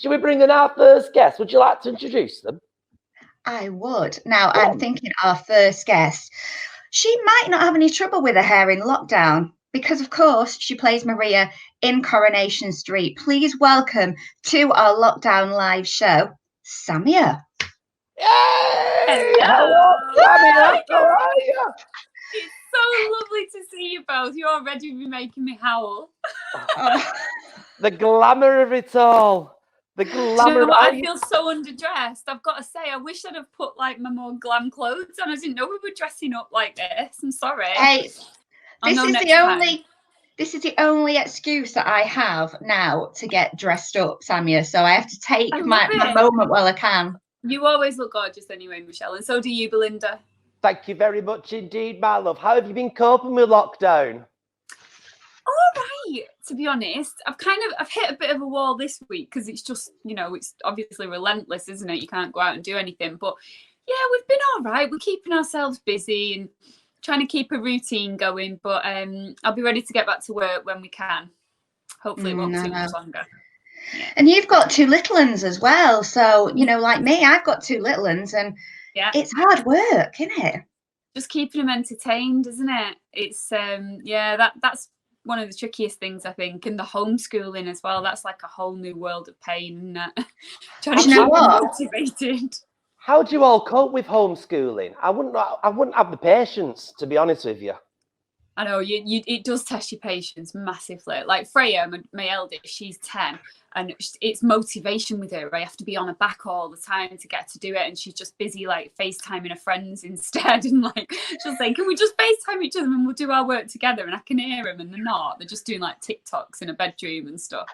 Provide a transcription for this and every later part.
Shall we bring in our first guest? Would you like to introduce them? I would. Now, I'm thinking our first guest. She might not have any trouble with her hair in lockdown because, of course, she plays Maria in Coronation Street. Please welcome to our lockdown live show, Samia. Yay! Hello, Samia. How are you? It's so lovely to see you both. You're already making me howl. The glamour of it all. The glamour. You know what? I feel so underdressed. I've got to say, I wish I'd have put like my more glam clothes on. I didn't know we were dressing up like this. I'm sorry. Hey, this is the only excuse that I have now to get dressed up, Samia. So I have to take my moment while I can. You always look gorgeous anyway, Michelle, and so do you, Belinda. Thank you very much indeed, my love. How have you been coping with lockdown? All right, to be honest. I've hit a bit of a wall this week because it's just, it's obviously relentless, isn't it? You can't go out and do anything. But yeah, we've been all right. We're keeping ourselves busy and trying to keep a routine going. But I'll be ready to get back to work when we can. Hopefully it won't be too much longer. Yeah. And you've got two little ones as well. So, like me, I've got two little ones and it's hard work, isn't it? Just keeping them entertained, isn't it? It's, that's one of the trickiest things, I think. And the homeschooling as well. That's like a whole new world of pain. Trying to keep them motivated. How do you all cope with homeschooling? I wouldn't have the patience, to be honest with you. I know it does test your patience massively. Like Freya, my eldest, she's 10, and it's motivation with her. I have to be on her back all the time to get to do it, and she's just busy like FaceTiming her friends instead. And like she'll say, "Can we just FaceTime each other and we'll do our work together?" And I can hear them, and they're not. They're just doing like TikToks in a bedroom and stuff.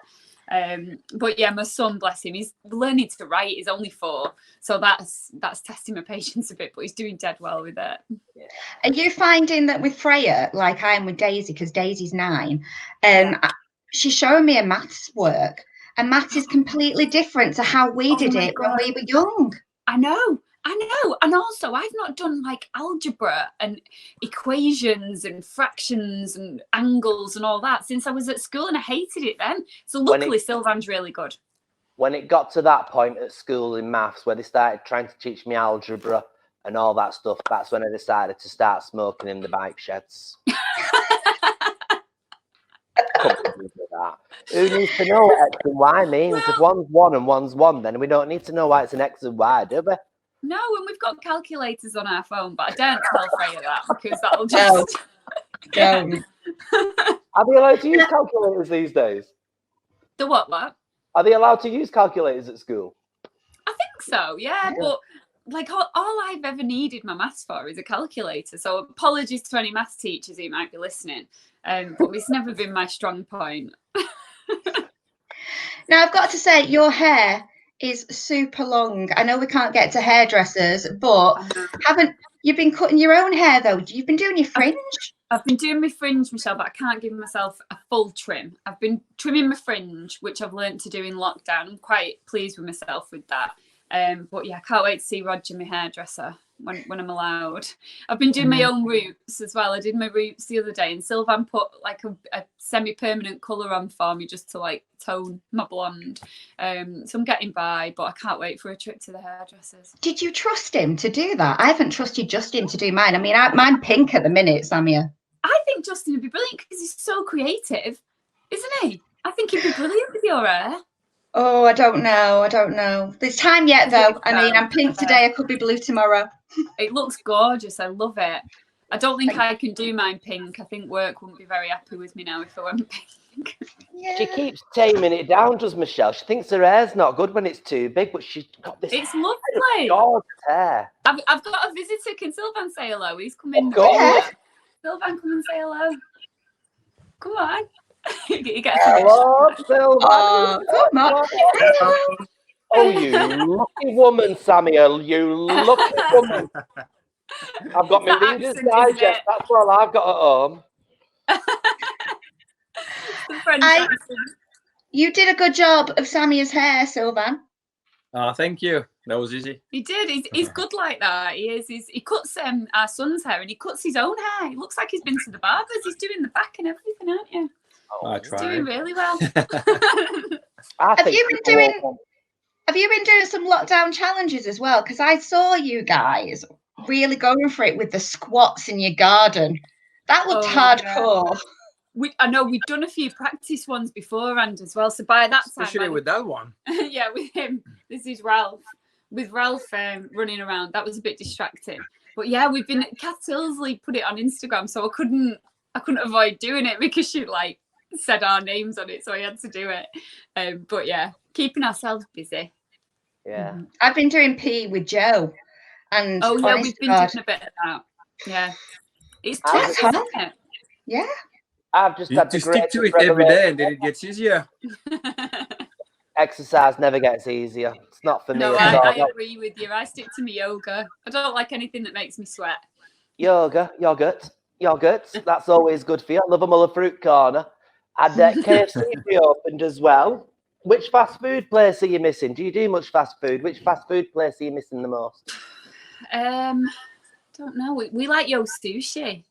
But yeah, my son, bless him, he's learning to write. He's only 4, so that's testing my patience a bit, but he's doing dead well with it. Yeah. Are you finding that with Freya, like I am with Daisy, because Daisy's 9, she's showing me a maths work, and maths is completely different to how we did it when we were young. I know. And also, I've not done like algebra and equations and fractions and angles and all that since I was at school, and I hated it then. So luckily, Sylvan's really good. When it got to that point at school in maths where they started trying to teach me algebra and all that stuff, that's when I decided to start smoking in the bike sheds. Who needs to know what X and Y means? If one's 1 and one's 1, then we don't need to know why it's an X and Y, do we? No, and we've got calculators on our phone, but I don't tell Freya that because that'll just... Are they allowed to use calculators these days? The what? Are they allowed to use calculators at school? I think so, yeah. But like all I've ever needed my maths for is a calculator. So apologies to any maths teachers who might be listening, but it's never been my strong point. Now, I've got to say, your hair is super long. I know we can't get to hairdressers, but you've been cutting your own hair though? You've been doing your fringe? I've been doing my fringe, Michelle, but I can't give myself a full trim. I've been trimming my fringe, which I've learned to do in lockdown. I'm quite pleased with myself with that. But yeah, I can't wait to see Roger, my hairdresser, when I'm allowed. I've been doing my own roots as well. I did my roots the other day, and Sylvan put like a semi-permanent colour on for me just to like tone my blonde. So I'm getting by, but I can't wait for a trip to the hairdressers. Did you trust him to do that? I haven't trusted Justin to do mine. I mean, mine pink at the minute, Samia. I think Justin would be brilliant because he's so creative, isn't he? I think he'd be brilliant with your hair. Oh, I don't know. There's time yet, though. I mean, I'm pink today. I could be blue tomorrow. It looks gorgeous. I love it. I don't think I can do mine pink. I think work wouldn't be very happy with me now if I went pink. Yeah. She keeps taming it down, does Michelle? She thinks her hair's not good when it's too big, but she's got this. It's lovely. Gorgeous hair. I've got a visitor. Can Sylvan say hello? He's come in. Sylvan, come and say hello. Come on. Hello, Sylvan. Come on. Oh, you lucky woman, Samia. You lucky woman. I've got my Reader's Digest. That's all I've got at home. You did a good job of Samia's hair, Sylvan. Thank you. That was easy. He did. He's good like that. He is. He cuts our son's hair and he cuts his own hair. It looks like he's been to the barbers. He's doing the back and everything, aren't you? I try. He's doing really well. Have you been doing Have you been doing some lockdown challenges as well? Because I saw you guys really going for it with the squats in your garden. That looked hardcore. Yeah. I know we've done a few practice ones beforehand as well. So by that time, especially with that one. Yeah, with him. This is Ralph. With Ralph running around, that was a bit distracting. But yeah, we've been. Kath Tilsley put it on Instagram, so I couldn't avoid doing it because she like said our names on it, so I had to do it. But yeah, keeping ourselves busy. Yeah. I've been doing PE with Joe. And we've been doing a bit of that. Yeah. It's tough, isn't it? Yeah. I've just had to stick to it every day and then it gets easier. Exercise never gets easier. It's not for me. No, I agree with you. I stick to my yoga. I don't like anything that makes me sweat. Yogurt. That's always good for you. I love a Muller Fruit Corner. And KFC reopened as well. Which fast food place are you missing? Do you do much fast food? Which fast food place are you missing the most? Don't know. We like Yo Sushi.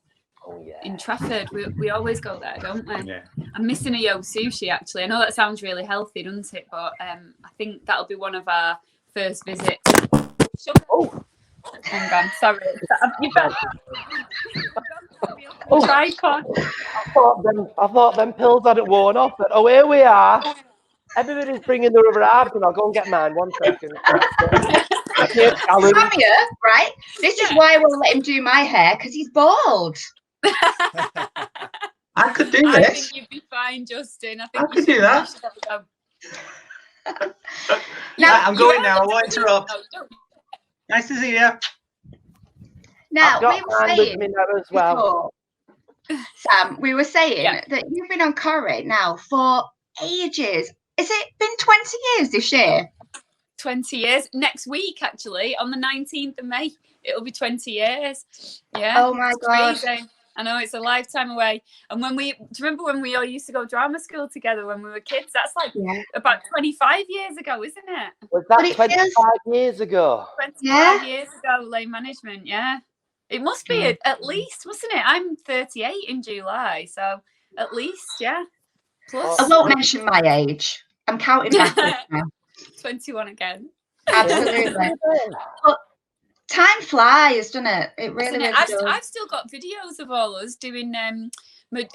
Oh, yeah. In Trafford. We always go there, don't we? Yeah. I'm missing a Yo Sushi, actually. I know that sounds really healthy, doesn't it? But I think that'll be one of our first visits. Oh. Hang on, sorry. Tripod. I thought them pills hadn't worn off. But oh, here we are. Everybody's bringing their other halves, and I'll go and get mine. 1 second. Samia, right? This is why I won't let him do my hair, because he's bald. I could do this. I think you'd be fine, Justin. I could do that. Now, I'm going now. I won't interrupt. Nice to see you. Now, we were saying as well. Before, Sam, we were saying that you've been on Corrie now for ages. Has it been 20 years this year? 20 years. Next week, actually, on the 19th of May, it'll be 20 years. Yeah. Oh, my God. Crazy. I know, it's a lifetime away. And do you remember when we all used to go drama school together when we were kids? That's like about 25 years ago, isn't it? Was that 25 years ago? 25 years ago, lane management, yeah. It must be at least, mustn't it? I'm 38 in July, so at least, yeah. Plus. I won't mention my age. I'm counting backwards now. 21 again. Absolutely. But time flies, doesn't it? It really does. I've still got videos of all us doing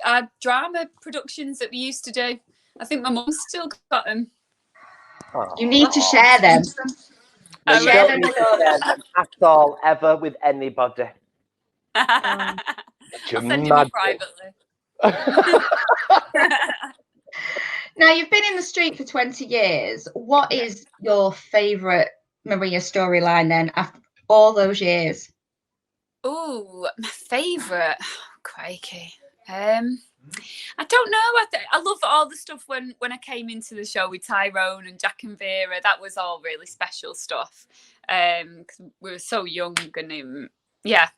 our drama productions that we used to do. I think my mum's still got them. You need to share them. You don't need to share them at all, ever, with anybody. I'll send you privately. Now, you've been in the street for 20 years. What is your favourite Maria storyline then after all those years? Oh, my favourite. Crikey. I don't know. I love all the stuff when I came into the show with Tyrone and Jack and Vera. That was all really special stuff. 'Cause we were so young and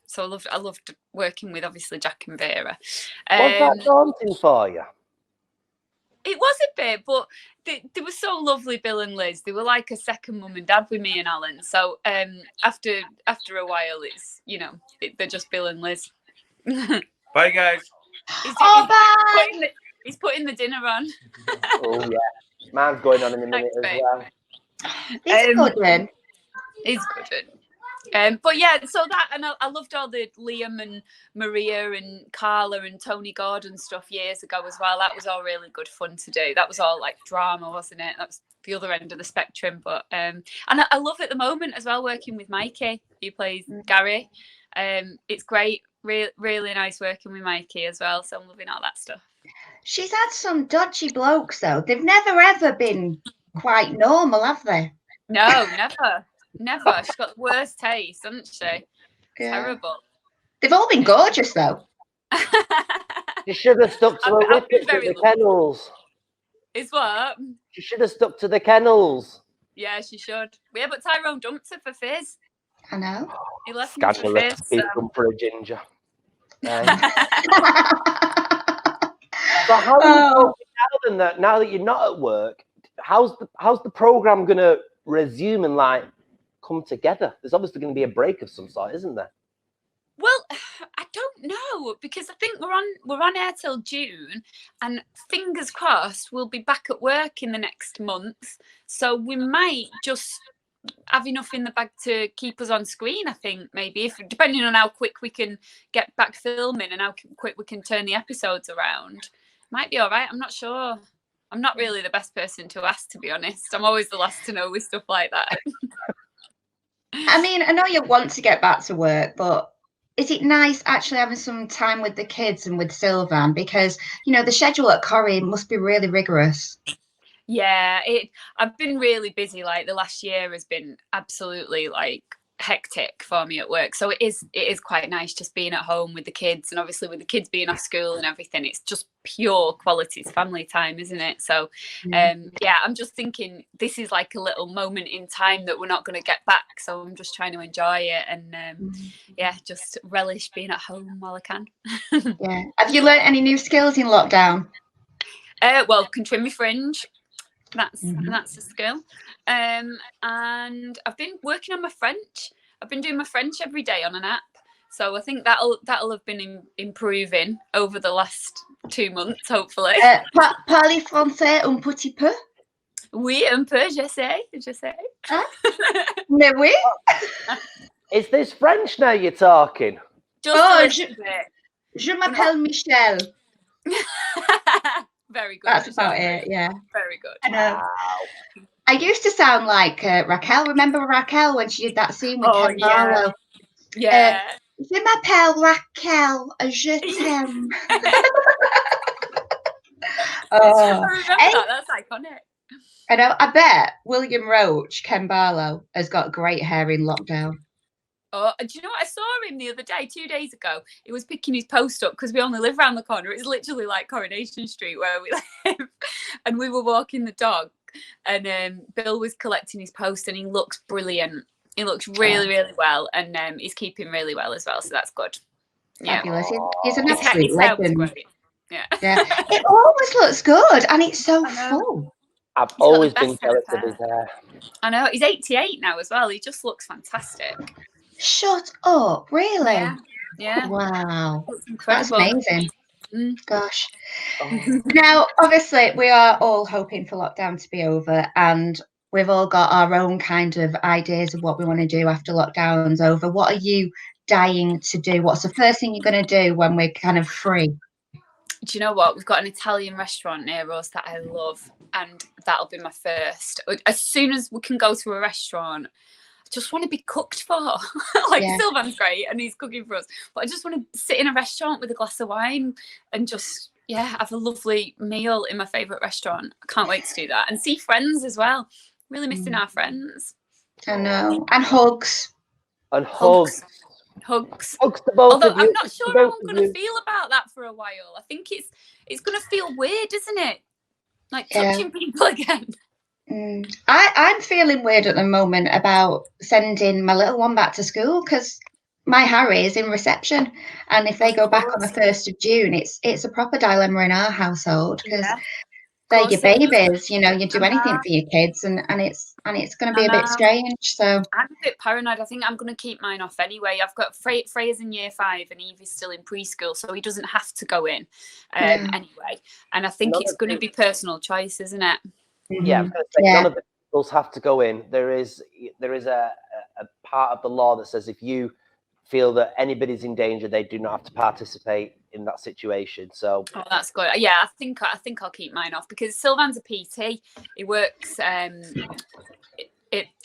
so I loved working with obviously Jack and Vera. Was that daunting for you? It was a bit, but they were so lovely, Bill and Liz. They were like a second mum and dad with me and Alan. So after a while, it's they're just Bill and Liz. Bye, guys. Bye. He's putting the dinner on. Oh yeah, mine's going on in a minute as well. It's good then. It's good. But yeah, so that, and I loved all the Liam and Maria and Carla and Tony Gordon stuff years ago as well. That was all really good fun to do. That was all like drama, wasn't it? That was the other end of the spectrum. But and I love at the moment as well working with Mikey, who plays Gary. It's great, really nice working with Mikey as well. So I'm loving all that stuff. She's had some dodgy blokes though. They've never ever been quite normal, have they? No, never. Never. She's got the worst taste, hasn't she? Yeah. Terrible. They've all been gorgeous though. You should have stuck to the kennels. Is what? She should have stuck to the kennels. Yeah, she should. Yeah, but Tyrone dumped her for Fizz. I know. He left me for Fizz. For a ginger. So how are you now that you're not at work? How's the program gonna resume and like come together? There's obviously going to be a break of some sort, isn't there? Well, I don't know, because I think we're on air till June, and fingers crossed we'll be back at work in the next month. So we might just have enough in the bag to keep us on screen. I think maybe, if depending on how quick we can get back filming and how quick we can turn the episodes around, might be all right. I'm not sure. I'm not really the best person to ask, to be honest. I'm always the last to know with stuff like that. I mean, I know you want to get back to work, but is it nice actually having some time with the kids and with Sylvan? Because, you know, the schedule at Corrie must be really rigorous. Yeah, I've been really busy. Like, the last year has been absolutely like hectic for me at work. So it is quite nice just being at home with the kids, and obviously with the kids being off school and everything, it's just pure quality family time, isn't it? So yeah, I'm just thinking this is like a little moment in time that we're not going to get back. So I'm just trying to enjoy it and yeah, just relish being at home while I can. Yeah. Have you learned any new skills in lockdown? Well, can trim my fringe. That's a skill. And I've been working on my French. I've been doing my French every day on an app. So I think that'll have been improving over the last 2 months, hopefully. Parlez français un petit peu? Oui, un peu, j'essaie. Huh? Mais oui. Is this French now you're talking? Just a little bit. Je m'appelle Michel. Very good. That's about it, yeah. Very good. I know. Wow. I used to sound like Raquel. Remember Raquel when she did that scene with Ken Barlow? Yeah. Je m'appelle Raquel. Je t'aime. I remember that. That's iconic. I know. I bet William Roach, Ken Barlow, has got great hair in lockdown. Oh, do you know what? I saw him the other day, 2 days ago. He was picking his post up because we only live around the corner. It's literally like Coronation Street where we live. And we were walking the dog, and Bill was collecting his post, and he looks brilliant. He looks really, really well, and he's keeping really well as well. So that's good. Yeah. Fabulous. He's an absolute legend. Yeah. It always looks good, and it's so full. I've always been jealous of his hair. I know. He's 88 now as well. He just looks fantastic. Shut up, really? Yeah. Wow. That's amazing. Gosh. Now, obviously, we are all hoping for lockdown to be over, and we've all got our own kind of ideas of what we want to do after lockdown's over. What are you dying to do? What's the first thing you're going to do when we're kind of free? Do you know what? We've got an Italian restaurant near us that I love, and that'll be my first. As soon as we can go to a restaurant, just want to be cooked for. Sylvan's great and he's cooking for us, but I just want to sit in a restaurant with a glass of wine and just have a lovely meal in my favorite restaurant. I can't wait to do that and see friends as well. Really missing our friends. I know. And hugs. Hugs to both Although of you. I'm not sure how I'm going to feel about that for a while. I think it's going to feel weird, isn't it? Like touching people again. I'm feeling weird at the moment about sending my little one back to school because my Harry is in reception, and if they go back on the 1st of June, it's a proper dilemma in our household because they're your babies. You know, you do anything for your kids, and it's going to be a bit strange. So I'm a bit paranoid. I think I'm going to keep mine off anyway. I've got Freya's in year 5 and Evie's still in preschool, so he doesn't have to go in anyway. And I think it's going to be personal choice, isn't it? Yeah, I'm going to say none of the schools have to go in. There is a part of the law that says if you feel that anybody's in danger, they do not have to participate in that situation. So that's good. Yeah, I think I'll keep mine off because Sylvan's a PT. He works at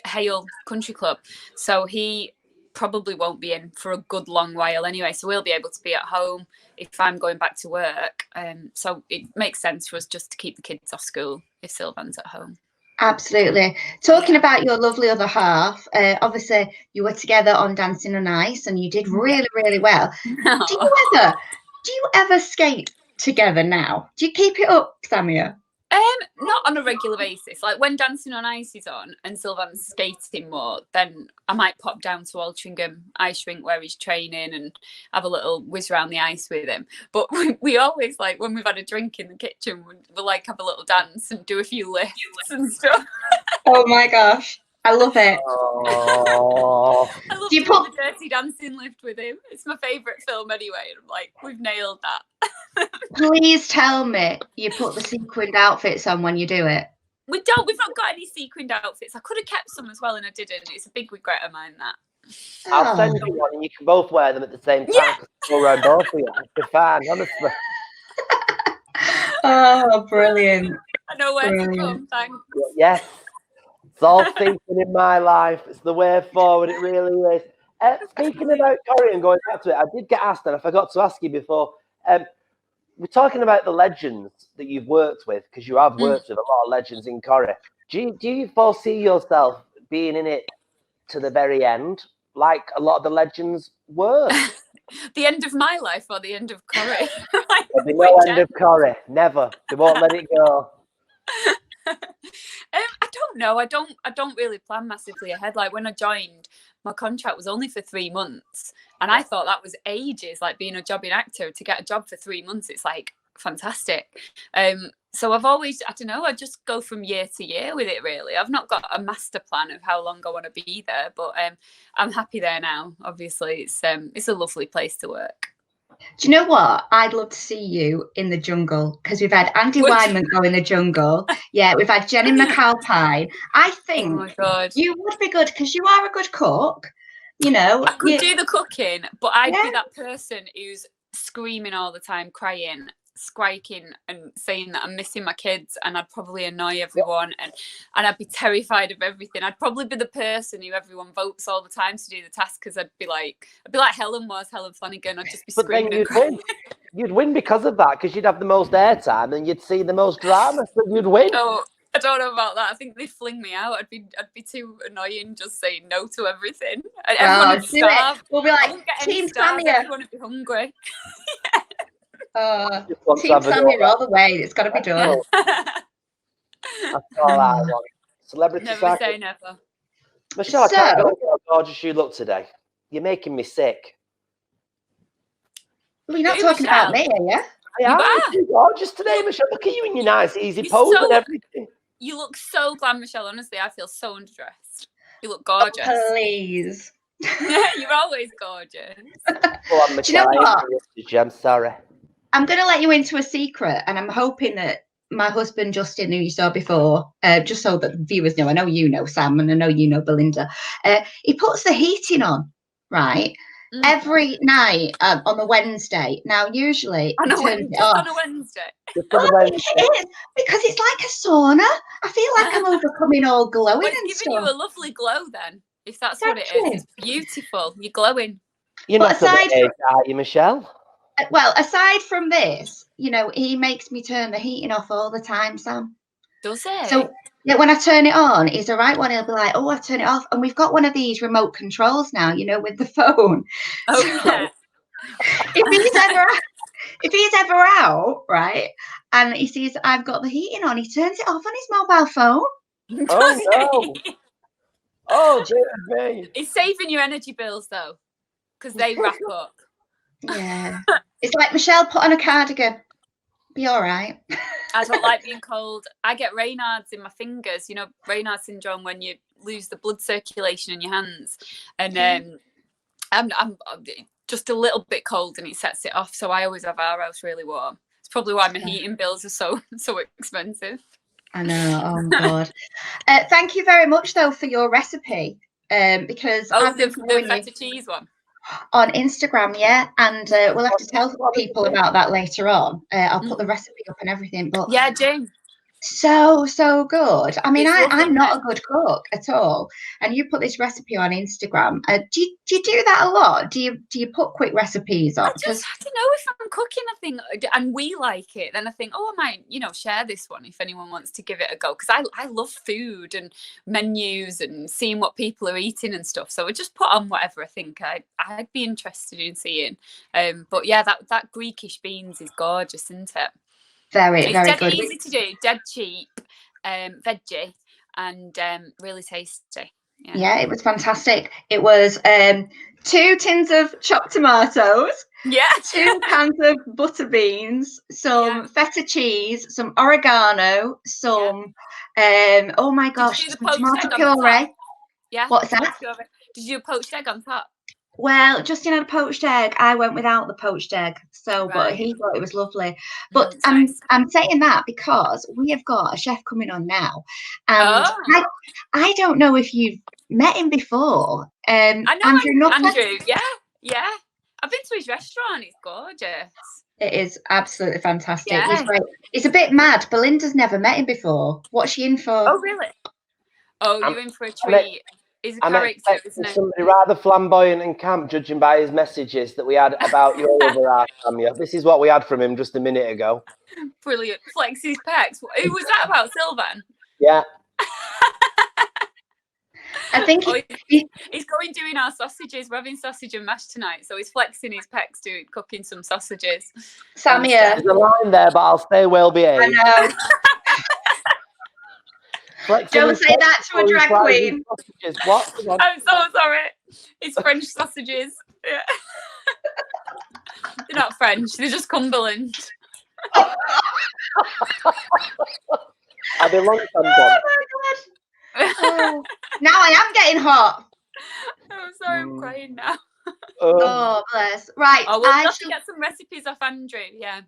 Hale Country Club, so he probably won't be in for a good long while anyway. So we'll be able to be at home if I'm going back to work. So it makes sense for us just to keep the kids off school if Sylvan's at home. Absolutely. Talking about your lovely other half, obviously you were together on Dancing on Ice and you did really, really well. No. Do you ever skate together now? Do you keep it up, Samia? Not on a regular basis. Like when Dancing on Ice is on and Sylvan's skating more, then I might pop down to Longchambon ice rink where he's training and have a little whiz around the ice with him. But we always, like, when we've had a drink in the kitchen, we'll like have a little dance and do a few lifts and stuff. Oh my gosh. I love it. Oh, I love Do you to do put- the Dirty Dancing lift with him. It's my favourite film anyway. And I'm like, we've nailed that. Please tell me you put the sequined outfits on when you do it. We don't. We've not got any sequined outfits. I could have kept some as well, and I didn't. It's a big regret of mine that. I'll send Oh. you one and you can both wear them at the same time. Yeah. Go around both of you. It'll be fine, honestly. Oh, brilliant. I know where to Brilliant. come. Thanks. Yes. It's all sequin in my life. It's the way forward. It really is. Speaking about Corrie and going back to it, I did get asked, and I forgot to ask you before. We're talking about the legends that you've worked with, because you have worked with a lot of legends in Corrie. Do you foresee yourself being in it to the very end, like a lot of the legends were? The end of my life or the end of Corrie? There'll be no end of Corrie. Never. They won't let it go. I don't know. I don't really plan massively ahead. Like when I joined, my contract was only for 3 months, and I thought that was ages. Like being a jobbing actor, to get a job for 3 months, it's like fantastic. So I've always, I don't know, I just go from year to year with it. Really, I've not got a master plan of how long I want to be there, but I'm happy there now. Obviously, it's a lovely place to work. Do you know what? I'd love to see you in the jungle, because we've had Andy Wyman go in the jungle. Yeah, we've had Jenny McAlpine. I Oh think my god, you would be good because you are a good cook. You know, I could do the cooking, but I'd be Yeah. that person who's screaming all the time, crying, squeaking, and saying that I'm missing my kids, and I'd probably annoy everyone, and I'd be terrified of everything. I'd probably be the person who everyone votes all the time to do the task, because I'd be like Helen Flanagan. I'd just be But then screaming and you'd crying. win. You'd win because of that, because you'd have the most airtime and you'd see the most drama, so you'd win. No, I don't know about that. I think they'd fling me out. I'd be too annoying just saying no to everything. And everyone would do it. starve. We'll be I like, wouldn't get any Team stars. Samia. Everyone would be hungry. Just want to Team have a go. Samia all the way. It's got to be done. Oh, that's all I want. Celebrity Never cycle. say never. Michelle, I can't So- believe how gorgeous you look today. You're making me sick. Well, you're not Who, talking about Michelle? me, are you? I am. are. You're gorgeous today, Michelle. Look at you in your nice, easy You're pose so- and everything. You look so glam, Michelle. Honestly, I feel so underdressed. You look gorgeous. Please. You're always gorgeous. Go on, Do you know Michelle. I what? interrupted you. I'm sorry. I'm going to let you into a secret, and I'm hoping that my husband Justin, who you saw before, just so that the viewers know, I know you know Sam, and I know you know Belinda, he puts the heating on, right, every night on the Wednesday. Now, usually On he a turns Wednesday. it off. On a Wednesday. Just for the Well, Wednesday. it is, because it's like a sauna. I feel like I'm overcoming all glowing Well, and it's giving stuff. you a lovely glow then. If that's what it Thank you. is. It's beautiful. You're glowing. You're But not at aside the age, are you, Michelle? Well, aside from this, you know, he makes me turn the heating off all the time, Sam. Does it? So yeah, when I turn it on, he's the right one. He'll be like, "Oh, I turn it off," and we've got one of these remote controls now, you know, with the phone. Oh, So yeah. if he's ever out, right, and he sees I've got the heating on, he turns it off on his mobile phone. Does no. it? Oh, dear me. It's saving your energy bills though, because they rack up. Yeah, it's like, Michelle, put on a cardigan. Be all right. I don't like being cold. I get Raynaud's in my fingers. You know, Raynaud's syndrome, when you lose the blood circulation in your hands, and I'm just a little bit cold and it sets it off. So I always have our house really warm. It's probably why my heating bills are so expensive. I know. Oh God. Thank you very much though for your recipe. Because Oh, I've the been following you feta cheese one. on Instagram, yeah, and we'll have to tell people about that later on. I'll put the recipe up and everything. But Yeah, Jane. so good. I mean, It's lovely, I'm not isn't a good cook at all, and you put this recipe on Instagram. Do you do that a lot? Do you put quick recipes on? I don't know, if I'm cooking, I think, and we like it, then I think, oh, I might, share this one if anyone wants to give it a go, because I love food and menus and seeing what people are eating and stuff. So I just put on whatever I think I'd be interested in seeing. But yeah, that Greekish beans is gorgeous, isn't it? Very It's dead good. easy to do, dead cheap, veggie, and really tasty. Yeah, it was fantastic. It was 2 tins of chopped tomatoes, Yeah. 2 cans of butter beans, some feta cheese, some oregano, some oh my gosh, do the some poached tomato egg on the puree. top? Yeah. What's that? Did you do a poached egg on top? Well, Justin had a poached egg. I went without the poached egg. So, but Right. he thought it was lovely. But It's nice. I'm saying that because we have got a chef coming on now, and I don't know if you've met him before. I know Andrew Nutter. Andrew. Yeah. I've been to his restaurant. It's gorgeous. It is absolutely fantastic. Yeah. He's great. He's a bit mad. Belinda's never met him before. What's she in for? Oh, really? Oh, you're in for a treat. He's a character, isn't he? Somebody rather flamboyant and camp, judging by his messages that we had about your other art, Samia. This is what we had from him just a minute ago. Brilliant. Flex his pecs. Who was that about, Sylvan? Yeah. I think he's going doing our sausages. We're having sausage and mash tonight, so he's flexing his pecs doing cooking some sausages. Samia. There's a line there, but I'll stay well behaved. I know. Don't say that to a drag queen. What? I'm so sorry. It's French sausages. Yeah. They're not French. They're just Cumberland. Are they Longchambon? Oh my god. Oh. Now I am getting hot. I'm sorry, I'm crying now. Oh, bless. Right. I will have to get some recipes off Andrew. Yeah.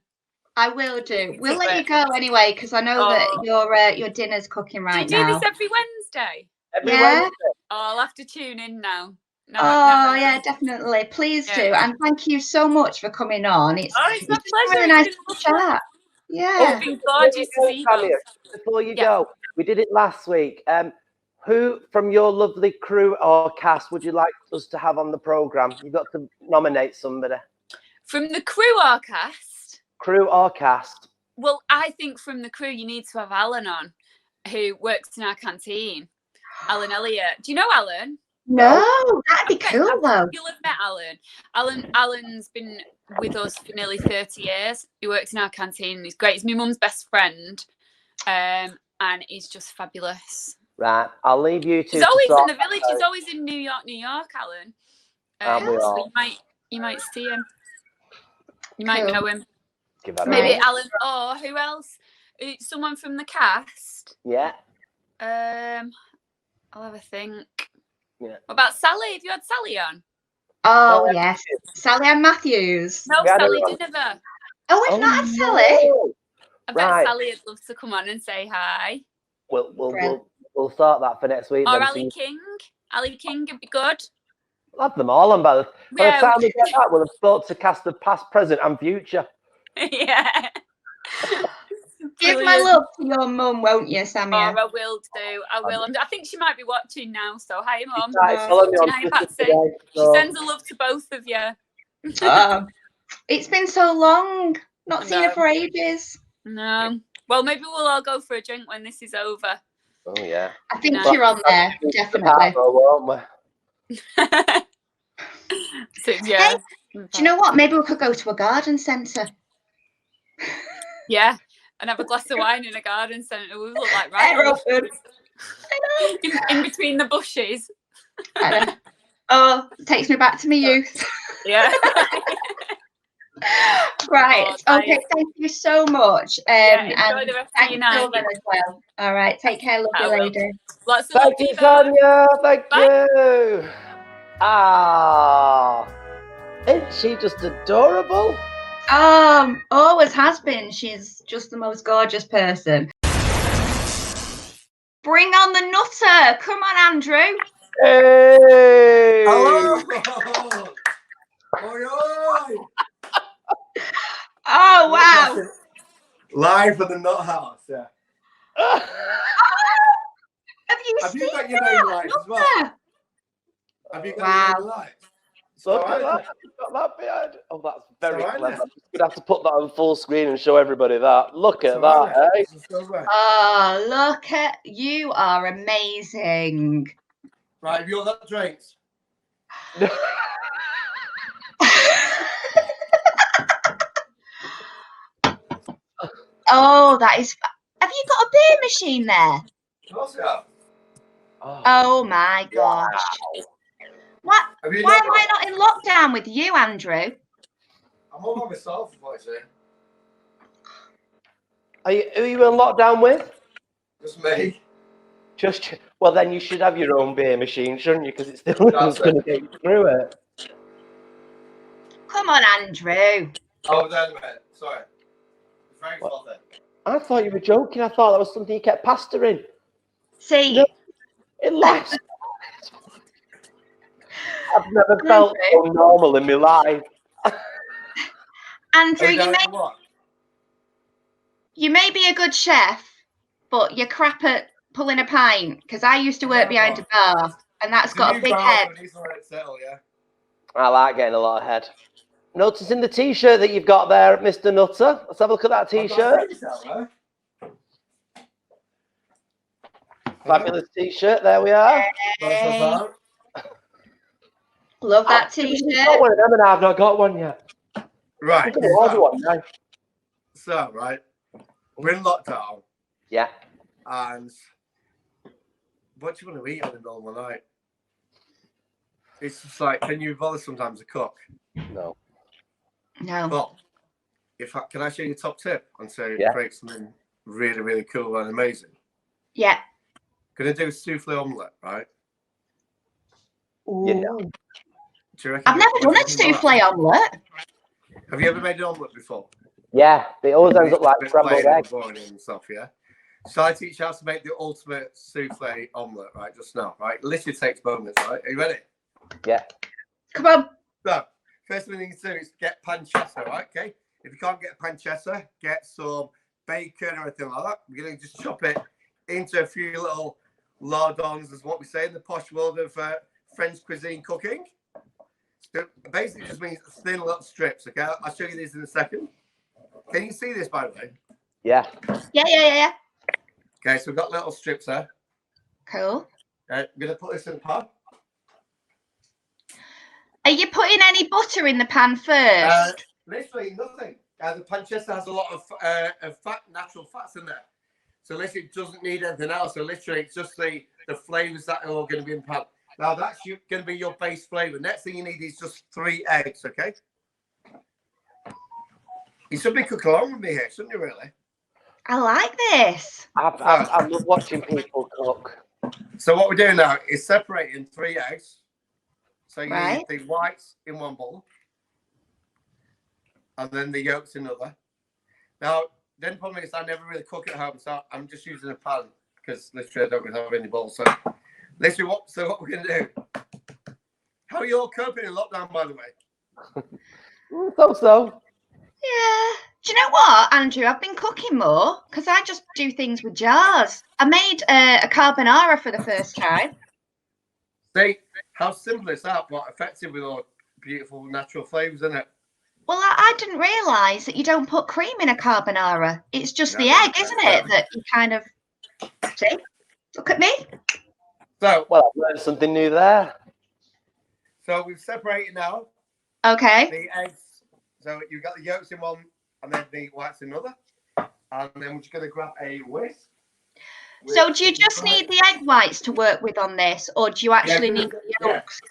I will do. We'll let you go anyway, because I know that your dinner's cooking right now. Do you do this every Wednesday? Every Wednesday. Oh, I'll have to tune in now. No, yeah, definitely. Please do. And thank you so much for coming on. It's my pleasure. Really nice to chat. Yeah. It's been gorgeous to see you. Before you go, we did it last week. Who from your lovely crew or cast would you like us to have on the programme? You've got to nominate somebody. From the crew or cast? Crew or cast? Well, I think from the crew you need to have Alan on, who works in our canteen. Alan Elliott. Do you know Alan? No, that'd be cool though. You'll have met Alan. Alan's been with us for nearly 30 years. He works in our canteen. He's great. He's my mum's best friend. And he's just fabulous. Right, I'll leave you two. He's always in the village. He's always in New York, Alan. So you might see him. You might know him. Maybe Alan. Oh, who else? Someone from the cast. Yeah. I'll have a think. Yeah. What about Sally? Have you had Sally on? Oh yes, Sally Ann Matthews. No, Sally Duniver. Oh, we've not had Sally. I bet Sally would love to come on and say hi. We'll start that for next week. Or Ali King. Ali King would be good. We'll have them all on by the time we get that, we'll have spoke to cast of past, present, and future. Yeah. Give my love to your mum, won't you, Samia? Oh, I will do. I will. I think she might be watching now. So hi, Mum. Hi, Patsy. She sends a love to both of you. It's been so long. Not seen her for ages. No. Well, maybe we'll all go for a drink when this is over. Oh yeah. I think you're on there, definitely. Won't we? So, yeah. Hey, do you know what? Maybe we could go to a garden centre. Yeah, and have a glass of wine in a garden centre. We look like in between the bushes. Oh, takes me back to my youth. Yeah. Right. Okay. Thank you so much. Enjoy the rest of your night. As well. All right. Take care, lovely lady. Thank you, Tanya. Thank you. Isn't she just adorable? Always has been. She's just the most gorgeous person. Bring on the nutter. Come on, Andrew. Hey. Hello. Oi, oi. Oh, wow. Live from the Nut House, yeah. Have you got your name right as well? Have you got your name right? So got that behind. Oh, that's very clever. We'd have to put that on full screen and show everybody that. Look at that, eh? Oh, look at you are amazing. Right, have you all got drinks? Oh, that is. Have you got a beer machine there? Of course we have. Oh my gosh. Wow. What? Why am I not in lockdown with you, Andrew? I'm all by myself, unfortunately. Who are you in lockdown with? Just me. Well, then you should have your own beer machine, shouldn't you? Because it's the only one's going to get you through it. Come on, Andrew. Oh, wait a minute. Sorry. It's very frothy. I thought you were joking. I thought that was something you kept pastoring. See, No, it lasts. I've never felt so normal in my life. Andrew, What? you may be a good chef, but you're crap at pulling a pint. Because I used to work behind a bar, and that's got a big head. I like getting a lot of head. Noticing the T-shirt that you've got there, Mr. Nutter. Let's have a look at that T-shirt. Fabulous T-shirt. There we are. Hey. Love that T-shirt. I've got one of them and I've not got one yet. Right. I'm going to order one now. So, right, we're in lockdown. Yeah. And what do you want to eat on the middle of the night? It's just like, can you bother sometimes to cook? No. No. But can I show you a top tip and say create something really, really cool and amazing? Yeah. Gonna do a souffle omelette, right? You know. I've never done a souffle omelette. Have you ever made an omelette before? Yeah, they always end up like scrambled eggs. And stuff, yeah. So I teach you how to make the ultimate souffle omelette, right? Just now, right? Literally takes moments, right? Are you ready? Yeah. Come on. So, first thing you need to do is get pancetta, right? Okay. If you can't get pancetta, get some bacon or anything like that. You're gonna just chop it into a few little lardons, is what we say in the posh world of French cuisine cooking. So basically, just means thin little strips. Okay, I'll show you these in a second. Can you see this, by the way? Yeah. Yeah. Okay, so we've got little strips there. Cool. Okay, I'm gonna put this in the pan. Are you putting any butter in the pan first? Literally nothing. The pancetta has a lot of fat, natural fats in there. So literally it doesn't need anything else. So literally it's just the flavors that are all going to be in the pan. Now that's going to be your base flavor. Next thing you need is just 3 eggs, okay? You should be cooking along with me here, shouldn't you, really? I like this. I love watching people cook. So what we're doing now is separating 3 eggs. So you Right. need the whites in one bowl. And then the yolks in another. Now, then the problem is I never really cook at home, so I'm just using a pan because literally I don't really have any bowls. So literally what we're going to do. How are you all coping in lockdown, by the way? So. Yeah. Do you know what, Andrew? I've been cooking more because I just do things with jars. I made a carbonara for the first time. See, how simple is that, but effective with all beautiful natural flavors, isn't it? Well, I didn't realise that you don't put cream in a carbonara. It's just the egg, isn't it? That you kind of see. Look at me. So, well, I've learned something new there. So we've separated now. Okay. The eggs. So you've got the yolks in one, and then the whites in another, and then we're just going to grab a whisk. So do you just need the egg whites to work with on this, or do you actually need the yolks?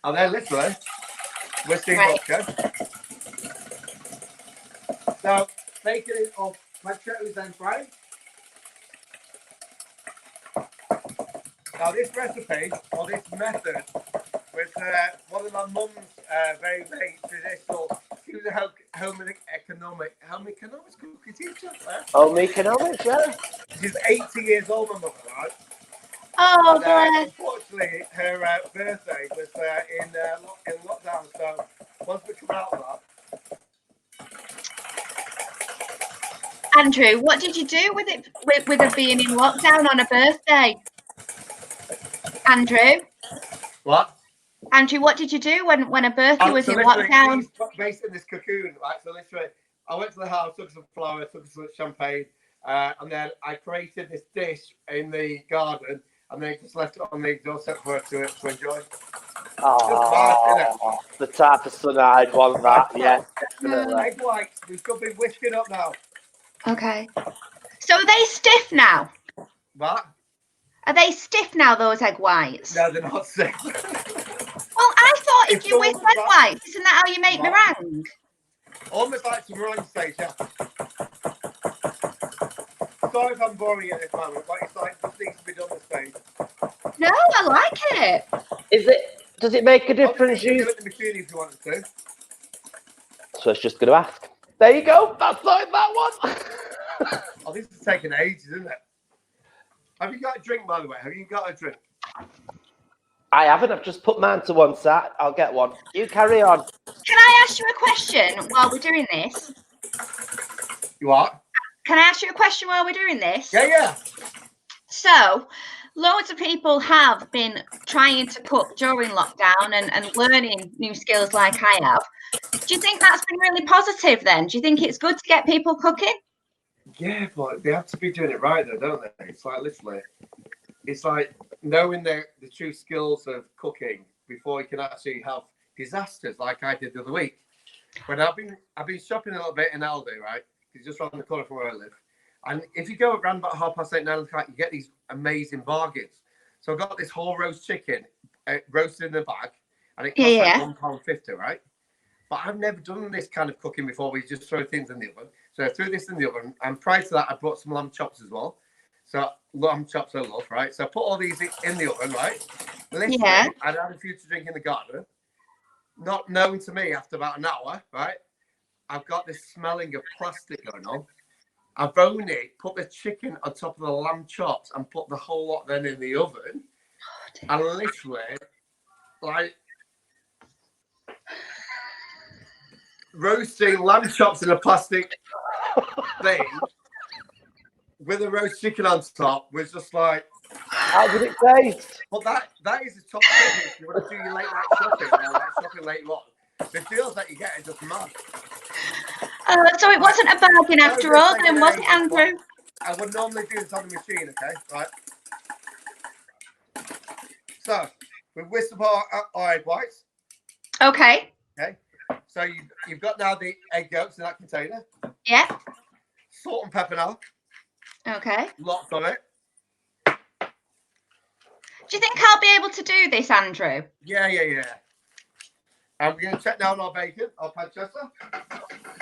And then literally, whisking vodka. So bacon is off. Pancetta is then fried. Now this recipe, or this method, was one of my mum's very, very traditional. She was a home economics cookie teacher. Home economics, yeah. She's 80 years old, my mother, right? Oh, and, bless. unfortunately, her birthday was in lockdown, so once we come out of that. Andrew, what did you do with it, with it being in lockdown on a birthday? Andrew? What? Andrew, what did you do when a birthday was in lockdown? Based in this cocoon, right? So literally, I went to the house, took some flowers, took some champagne, and then I created this dish in the garden, and then just left it on the doorstep for her to enjoy. Oh, the type of son I'd want that, yeah. Definitely. Egg whites, we've got to be whisking up now. Okay. So are they stiff now? What? Are they stiff now, those egg whites? No, they're not stiff. Well, I thought if you whisk egg whites, isn't that how you make meringue? Almost like some meringue stage, yeah. sorry if I'm boring at this moment, but it's like this needs to be done this way. No, I like it. Does it make a difference? Obviously, you can do it in the machine if you wanted to. So it's just going to ask. There you go. That's like that one. Oh, this is taking ages, isn't it? Have you got a drink, by the way? Have you got a drink? I haven't. I've just put mine to one side. I'll get one. You carry on. Can I ask you a question while we're doing this? You what? Can I ask you a question while we're doing this? Yeah. So, loads of people have been trying to cook during lockdown and learning new skills like I have. Do you think that's been really positive then? Do you think it's good to get people cooking? Yeah, but they have to be doing it right, though, don't they? It's like, literally, it's like knowing the true skills of cooking before you can actually have disasters like I did the other week. When I've been shopping a little bit in Aldi, right? It's just around the corner from where I live. And if you go around about 8:30, 9 o'clock, you get these amazing bargains. So I got this whole roast chicken roasted in a bag, and it costs like £1.50, right? But I've never done this kind of cooking before. We just throw things in the oven. So I threw this in the oven, and prior to that, I brought some lamb chops as well. So lamb chops I love, right? So I put all these in the oven, right? Literally, I'd had a few to drink in the garden. Not known to me after about an hour, right? I've got this smelling of plastic going on. I've only put the chicken on top of the lamb chops and put the whole lot then in the oven. And literally, like, roasting lamb chops in a plastic thing with a roast chicken on top was just like, how did it taste? But that is the top tip if you want to do your late night shopping or like shopping later on. The deals that you get are just mad. So it wasn't a bargain after all, then, was it, Andrew? I would normally do this on the machine, okay? Right. So we've whisked up our egg whites. Okay. Okay. So you've got now the egg yolks in that container. Yeah. Salt and pepper now. Okay. Lots of it. Do you think I'll be able to do this, Andrew? Yeah. And we're going to check down our bacon, our pancetta.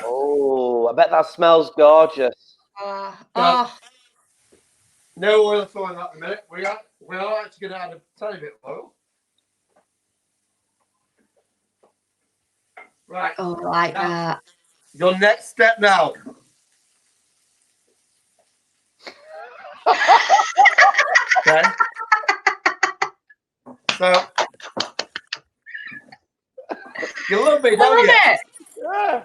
Oh, I bet that smells gorgeous. No oil at all in that in a minute. We are actually going to add a tiny bit of oil. Right. Oh, like now, that. Your next step now. Okay. So you love me, don't you? Yeah.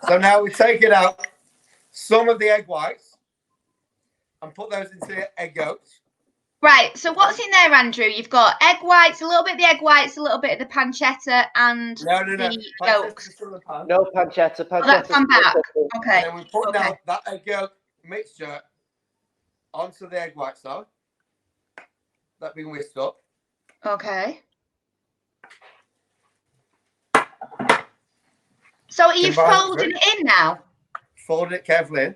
So now we take it out some of the egg whites and put those into the egg yolks. Right, so what's in there, Andrew? You've got egg whites, a little bit of the egg whites, a little bit of the pancetta, and the yolks. No pancetta. Oh, that's come back. Okay. And then we put now that egg yolk mixture onto the egg whites now. That's been whisked up. Okay. So are you folding it in now? Fold it carefully in.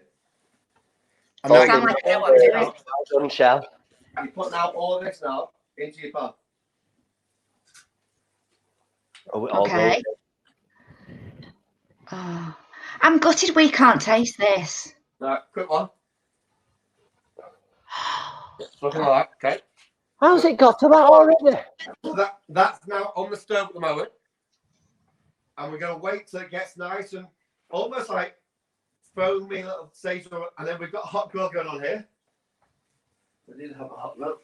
And Fold sound like I know what I'm doing. well done, Shell. You put now all of this now into your pan. Okay. Oh, I'm gutted we can't taste this. Right, quick one. Something like that, okay. How's it got to that already? So that's now on the stove at the moment. And we're going to wait till it gets nice and almost like foamy little sage. And then we've got hot grill going on here. We didn't have a hot grill.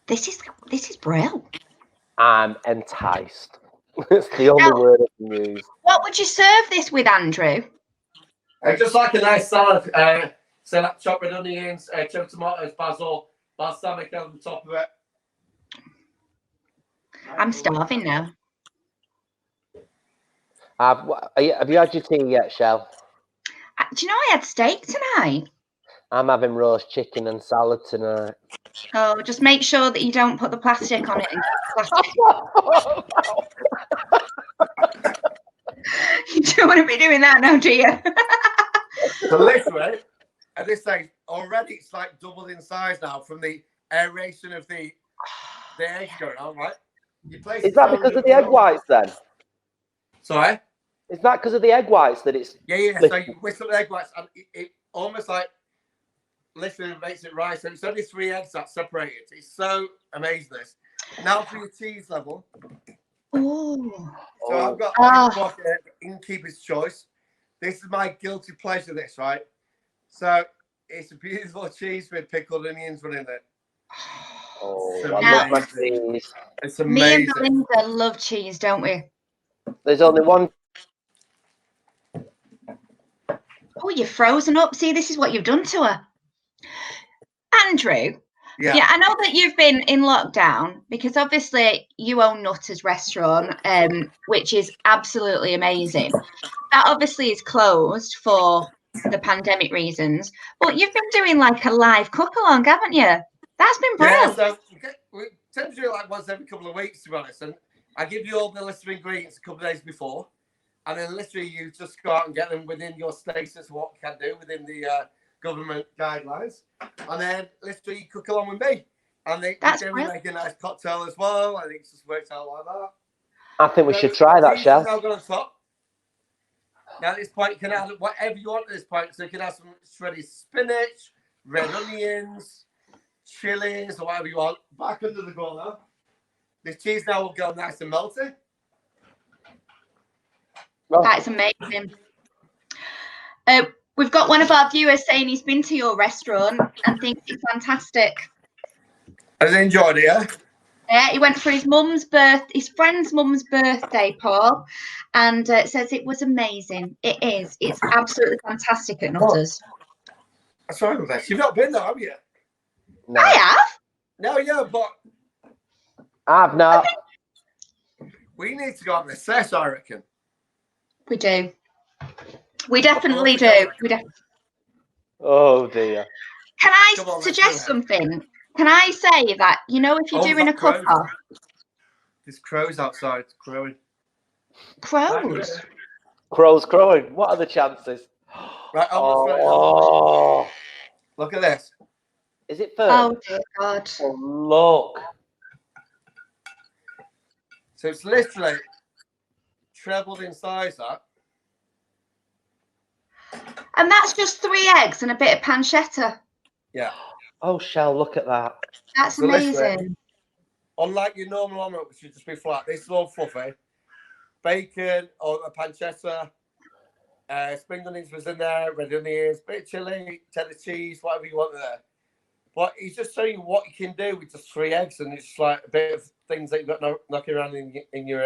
This is brilliant. I'm enticed. It's the only word I can use. What would you serve this with, Andrew? Just like a nice salad. So that chopped red onions, chopped tomatoes, basil, balsamic over the top of it. I'm starving now. Have you had your tea yet, Shell? Do you know I had steak tonight? I'm having roast chicken and salad tonight. Oh, just make sure that you don't put the plastic on it. You don't want to be doing that now, do you? So literally, at this stage, already it's like doubled in size now from the aeration of the eggs going on, right? Is that because of the egg whites then? Sorry? Is that because of the egg whites that it's? Yeah. So you whistle the egg whites, and it almost like literally makes it right. So it's only 3 eggs that separate it. It's so amazing. This. Now for your cheese level. Oh. So I've got Innkeeper's Choice. This is my guilty pleasure. This right. So it's a beautiful cheese with pickled onions running it. Oh, I love my cheese. It's amazing. Me and Belinda love cheese, don't we? There's only one. Oh, you're frozen up. See, this is what you've done to her. Andrew. Yeah, I know that you've been in lockdown because obviously you own Nutter's restaurant, which is absolutely amazing. That obviously is closed for the pandemic reasons, but you've been doing like a live cook along, haven't you? That's been brilliant. Yeah, so we tend to do it like once every couple of weeks, to be honest. And I give you all the list of ingredients a couple of days before, and then literally you just go out and get them within your status, what you can do within the government guidelines, and then literally you cook along with me. And we make a nice cocktail as well. I think it's just worked out like that. I think we should try that, Chef. Now on top. Now at this point, you can add whatever you want at this point. So you can add some shredded spinach, red onions, chilies, or whatever you want. Back under the grill now. This cheese now will go nice and melty. That's amazing. We've got one of our viewers saying he's been to your restaurant and thinks it's fantastic. Has he enjoyed it, yeah? Yeah, he went for his friend's mum's birthday, Paul, and says it was amazing. It is. It's absolutely fantastic at Nutters. That's right with this. You've not been there, have you? No. I have. No, yeah, but I've not. We need to go on the set, I reckon. We do. We definitely do. Oh dear. Can I suggest something? Can I say that, you know, if you're doing a cook-off... There's crows outside crowing. Crows? Crows crowing. What are the chances? Right, look at this. Is it firm? Oh, dear God. Oh, look. So it's literally trebled in size, that. And that's just 3 eggs and a bit of pancetta. Yeah. Oh, Shell, look at that. That's amazing. Unlike your normal omelette, which would just be flat, this is all fluffy. Bacon or a pancetta, spring onions was in there, red onions, bit of chili, cheddar cheese, whatever you want there. But he's just showing you what you can do with just 3 eggs, and it's like a bit of things that you've got knocking around in your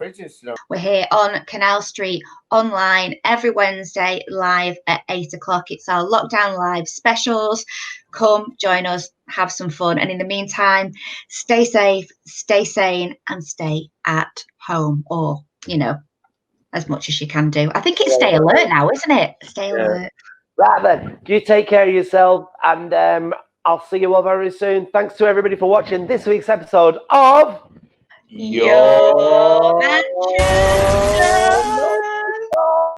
fridges. You know. We're here on Canal Street online every Wednesday live at 8 o'clock. It's our lockdown live specials. Come join us, have some fun, and in the meantime, stay safe, stay sane, and stay at home, or you know, as much as you can do. I think it's stay alert now, isn't it? Stay alert. Right then, you take care of yourself, and I'll see you all very soon. Thanks to everybody for watching this week's episode of Your Mansion.